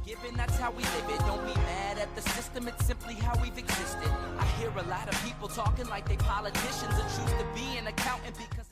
given, that's how we live it. Don't be mad at the system, it's simply how we've existed. I hear a lot of people talking like they politicians and choose to be an accountant because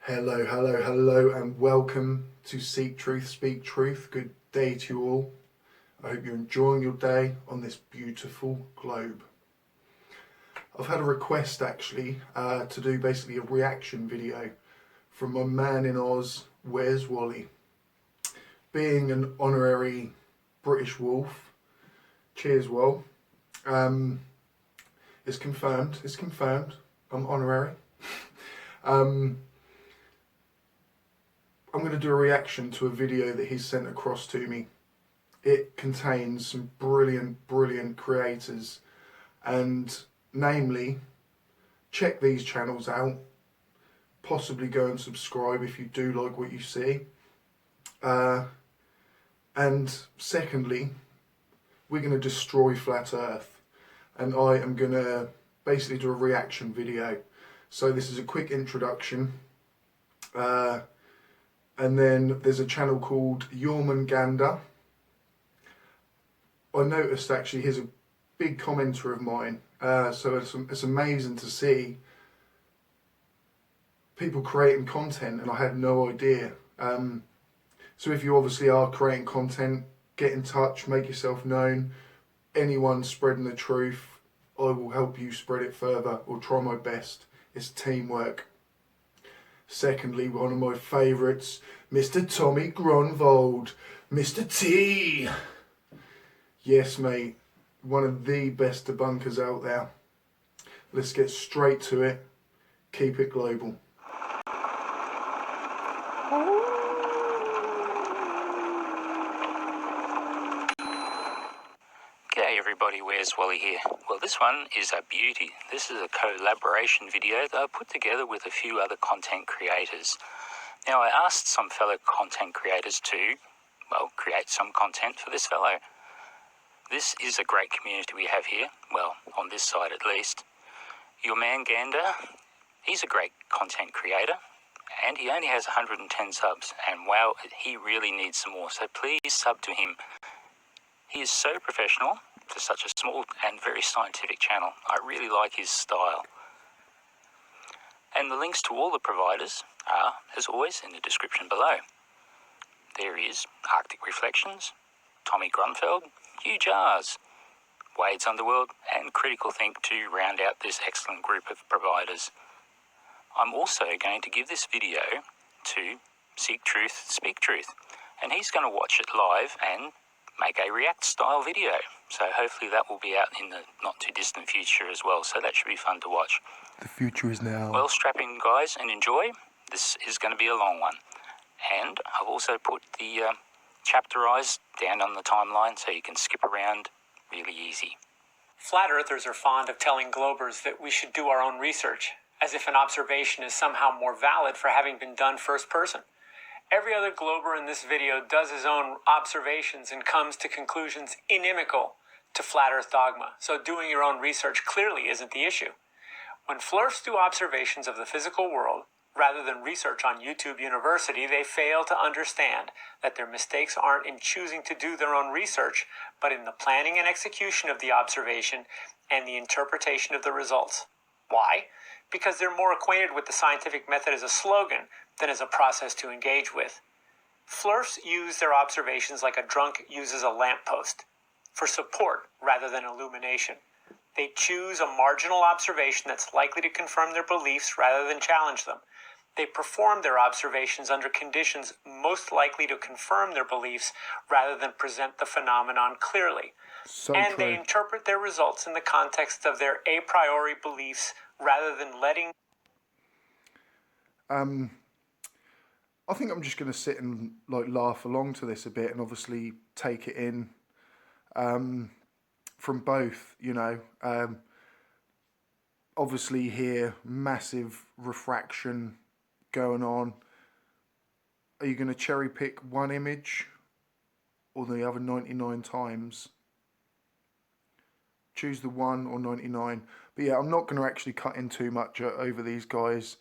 Hello, and welcome to Seek Truth, Speak Truth. Good day to you all. I hope you're enjoying your day on this beautiful globe. I've had a request actually to do basically a reaction video from my man in Oz, WheresWally. Being an honorary British wolf, cheers Wall. It's confirmed, I'm honorary. I'm going to do a reaction to a video that he's sent across to me. It contains some brilliant creators, and namely, check these channels out, possibly go and subscribe if you do like what you see. And secondly, we're going to destroy Flat Earth, and I am going to basically do a reaction video. So this is a quick introduction, and then there's a channel called Jörmungander. I noticed actually he's a big commenter of mine, so it's amazing to see people creating content, and I had no idea. So if you obviously are creating content, get in touch, make yourself known. Anyone spreading the truth, I will help you spread it further, or try my best. It's teamwork. Secondly, one of my favourites, Mr. TommyGrønvold, Mr. T. Yes, mate, one of the best debunkers out there. Let's get straight to it. Keep it global. G'day everybody, WheresWally here. Well, this one is a beauty. This is a collaboration video that I put together with a few other content creators. Now, I asked some fellow content creators to, well, create some content for this fellow. This is a great community we have here, well, on this side at least. Jörmungander, he's a great content creator, and he only has 110 subs, and wow, he really needs some more, so please sub to him. He is so professional for such a small and very scientific channel. I really like his style. And the links to all the providers are, as always, in the description below. There is Arctic Reflections, TommyGrønvold, Huge R's, Wade's Underworld, and Critical Think to round out this excellent group of providers. I'm also going to give this video to Seek Truth, Speak Truth, and he's going to watch it live and make a react style video. So hopefully that will be out in the not too distant future as well, so that should be fun to watch. The future is now. Well, strap in guys and enjoy. This is going to be a long one. And I've also put the chapterized down on the timeline so you can skip around really easy. Flat earthers are fond of telling globers that we should do our own research, as if an observation is somehow more valid for having been done first person. Every other glober in this video does his own observations and comes to conclusions inimical to flat earth dogma, so doing your own research clearly isn't the issue. When flurfs do observations of the physical world, rather than research on YouTube University, they fail to understand that their mistakes aren't in choosing to do their own research, but in the planning and execution of the observation and the interpretation of the results. Why? Because they're more acquainted with the scientific method as a slogan than as a process to engage with. Flurfs use their observations like a drunk uses a lamppost, for support rather than illumination. They choose a marginal observation that's likely to confirm their beliefs rather than challenge them. They perform their observations under conditions most likely to confirm their beliefs rather than present the phenomenon clearly. And they interpret their results in the context of their a priori beliefs rather than letting... I think I'm just going to sit and laugh along to this a bit and obviously take it in from both, you know. Obviously here, massive refraction going on. Are you going to cherry pick one image or the other 99 times? Choose the 1 or 99. But yeah, I'm not going to actually cut in too much over these guys.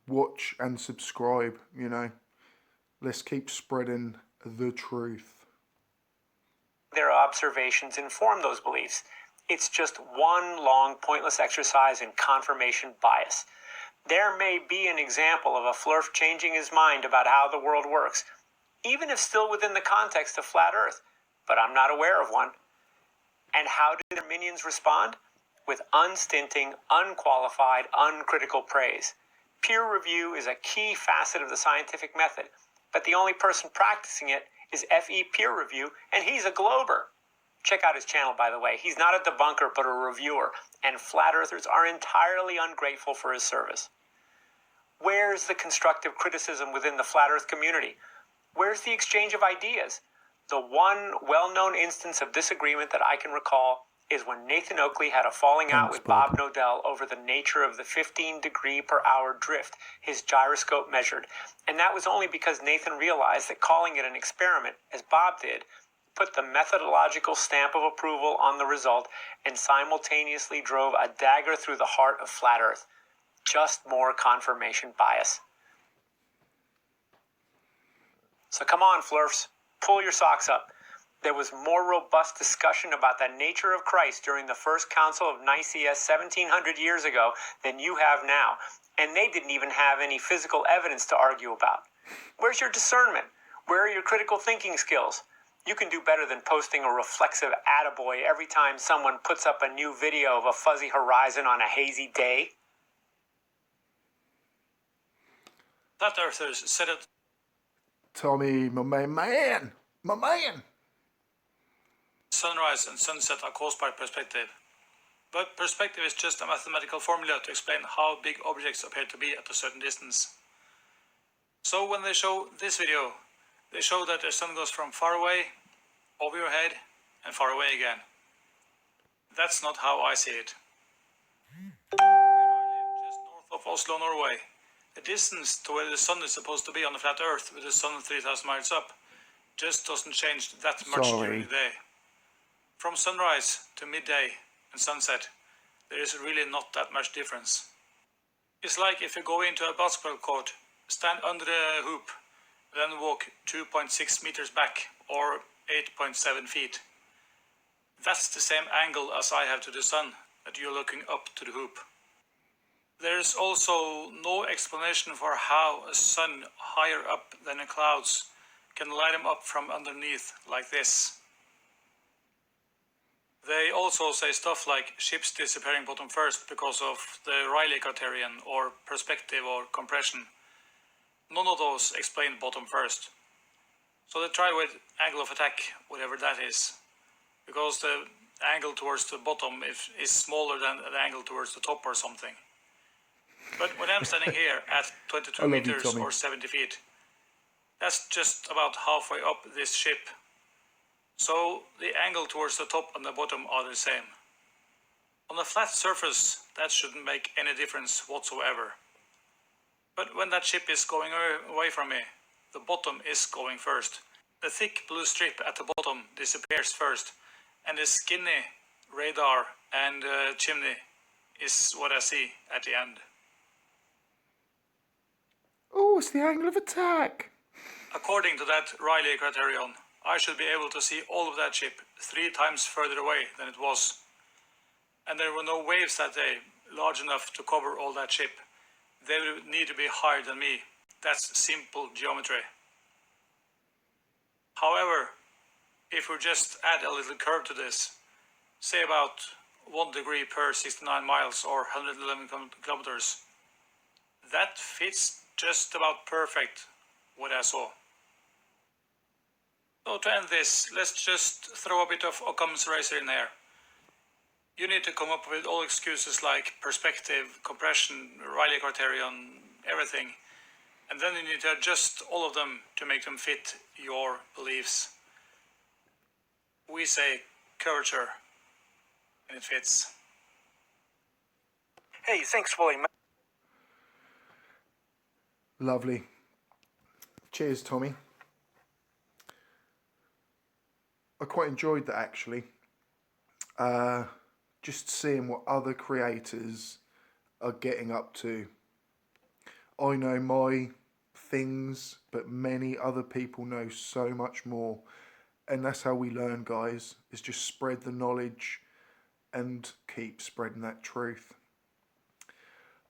Watch and subscribe, you know. Let's keep spreading the truth. Their observations inform those beliefs. It's just one long, pointless exercise in confirmation bias. There may be an example of a Flurf changing his mind about how the world works, even if still within the context of flat Earth, but I'm not aware of one. And how do their minions respond? With unstinting, unqualified, uncritical praise. Peer review is a key facet of the scientific method, but the only person practicing it is FE Peer Review, and he's a Glober. Check out his channel, by the way. He's not a debunker, but a reviewer, and flat earthers are entirely ungrateful for his service. Where's the constructive criticism within the flat earth community? Where's the exchange of ideas? The one well-known instance of disagreement that I can recall is when Nathan Oakley had a falling out with Bob Nodell over the nature of the 15-degree-per-hour drift his gyroscope measured. And that was only because Nathan realized that calling it an experiment, as Bob did, put the methodological stamp of approval on the result and simultaneously drove a dagger through the heart of flat Earth. Just more confirmation bias. So come on, Flurfs, pull your socks up. There was more robust discussion about the nature of Christ during the First Council of Nicaea 1700 years ago than you have now, and they didn't even have any physical evidence to argue about. Where's your discernment? Where are your critical thinking skills? You can do better than posting a reflexive attaboy every time someone puts up a new video of a fuzzy horizon on a hazy day. Flat earthers said it. Tommy, my man. Sunrise and sunset are caused by perspective. But perspective is just a mathematical formula to explain how big objects appear to be at a certain distance. So when they show this video, they show that the sun goes from far away, over your head, and far away again. That's not how I see it. Where I live, just north of Oslo, Norway, the distance to where the sun is supposed to be on the flat Earth with the sun 3,000 miles up just doesn't change that much during the day. From sunrise to midday and sunset, there is really not that much difference. It's like if you go into a basketball court, stand under the hoop, then walk 2.6 meters back or 8.7 feet. That's the same angle as I have to the sun, that you're looking up to the hoop. There's also no explanation for how a sun higher up than the clouds can light them up from underneath like this. They also say stuff like ships disappearing bottom first because of the Rayleigh criterion or perspective or compression. None of those explain bottom first. So they try with angle of attack, whatever that is, because the angle towards the bottom is smaller than the angle towards the top or something. But when I'm standing here at 22 meters or 70 feet, that's just about halfway up this ship. So the angle towards the top and the bottom are the same. On a flat surface, that shouldn't make any difference whatsoever. But when that ship is going away from me, the bottom is going first. The thick blue strip at the bottom disappears first, and the skinny radar and chimney is what I see at the end. Oh, it's the angle of attack. According to that Rayleigh criterion, I should be able to see all of that ship 3 times further away than it was. And there were no waves that day large enough to cover all that ship. They would need to be higher than me. That's simple geometry. However, if we just add a little curve to this, say about 1 degree per 69 miles or 111 kilometers, that fits just about perfect what I saw. So to end this, let's just throw a bit of Occam's razor in there. You need to come up with all excuses like perspective, compression, Rayleigh criterion, everything. And then you need to adjust all of them to make them fit your beliefs. We say curvature, and it fits. Hey, thanks, Wally. Lovely. Cheers, Tommy. I quite enjoyed that, actually. Just seeing what other creators are getting up to. I know my things, but many other people know so much more. And that's how we learn, guys, is just spread the knowledge and keep spreading that truth.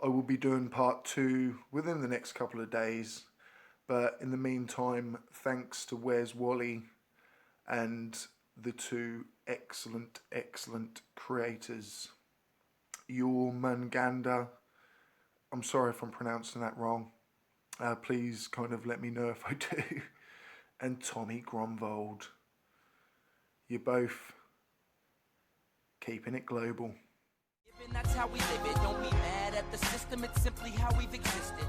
I will be doing part 2 within the next couple of days. But in the meantime, thanks to WheresWally and the 2 excellent creators. Jörmungander, I'm sorry if I'm pronouncing that wrong. Please kind of let me know if I do. And TommyGrønvold. You're both keeping it global. That's how we live it. Don't be mad at the system, it's simply how we've existed.